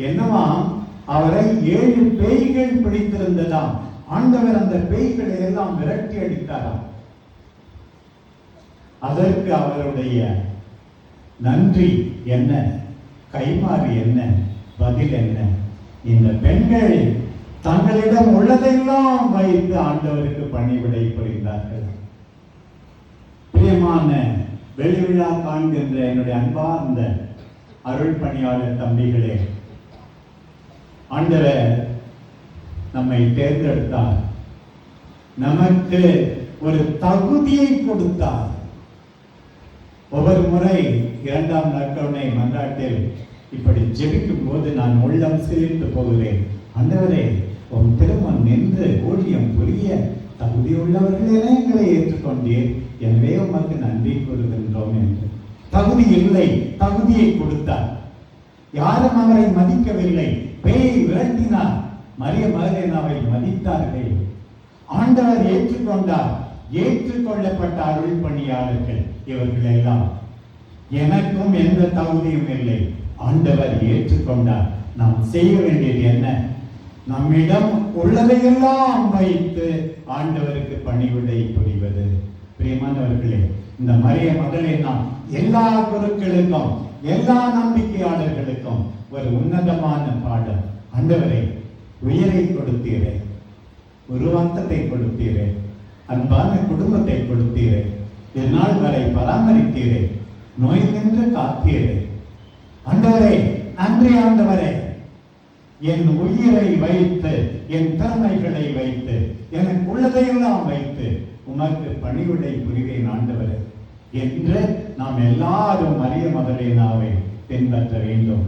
என்னவா அவரை 7 பேய்கள் பிடித்திருந்ததாம். ஆண்டவர் அந்த பேய்களை எல்லாம் விரட்டி அடித்தாராம். அதற்கு அவருடைய நன்றி என்ன, கைமாறு என்ன, பதில் என்ன? இந்த பெண்கள் தங்களிடம் உள்ளதெல்லாம் வைத்து ஆண்டவருக்கு பணிவிடை புரிந்தார்கள். பிரியமான வெளிவிழா காண்கின்ற என்னுடைய அன்பார்ந்த அருள் பணியாளர் தம்பிகளே, ஆண்டவர் நம்மை தேர்ந்தெடுத்தார், நமக்கு ஒரு தகுதியை கொடுத்தார். ஒவ்வொரு முறை 2ஆம் நற்கருணை மன்றாட்டில் இப்படி ஜெபிக்கும் போது நான் உள்ளம் சிலிர்த்து போகிறேன். ஆண்டவரே, உன் திருமண் நின்று ஊழியம் புரிய தகுதியுள்ளவர்கள் என எங்களை ஏற்றுக்கொண்டீர், எனவே உமக்கு நன்றி கூறுகின்றோம் என்று. தகுதி இல்லை, தகுதியை கொடுத்தார். யாரும் அவரை மதிக்கவில்லை. பேய் விரட்டினார், மரிய மகதலேனாவை மதித்தார்கள். ஆண்டவர் ஏற்றுக்கொண்டார். ஏற்றுக்கொள்ளப்பட்ட அருள் பணியாளர்கள் இவர்கள் எல்லாம். எனக்கும் எந்த தகுதியும் இல்லை, ஆண்டவர் ஏற்றுக்கொண்டார். நாம் செய்ய வேண்டியது என்ன? நம்மிடம் உள்ளதையெல்லாம் வைத்து ஆண்டவருக்கு பணிவிடை புரிவது. பிரியமானவர்களே, இந்த மரிய மகதலேனா எல்லா குருக்களுக்கும் எல்லா நம்பிக்கையாளர்களுக்கும் ஒரு உன்னதமான பாடம். ஆண்டவரே, உயிரை கொடுத்தீரே, உருவாக்கத்தை கொடுத்தீரே, அன்பான குடும்பத்தை கொடுத்தீரே, இந்நாள் வரை பராமரித்தீரே, நோய் நின்று காத்தீரே. ஆண்டவரே, நன்றி ஆண்டவரே. என் உயிரை வைத்து, என் திறமைகளை வைத்து, எனக்கு உள்ளதையெல்லாம் வைத்து உமக்கு பணிவிடை புரிவேன் ஆண்டவரே என்று நாம் எல்லாரும் மரிய மகதலேனாவை பின்பற்ற வேண்டும்.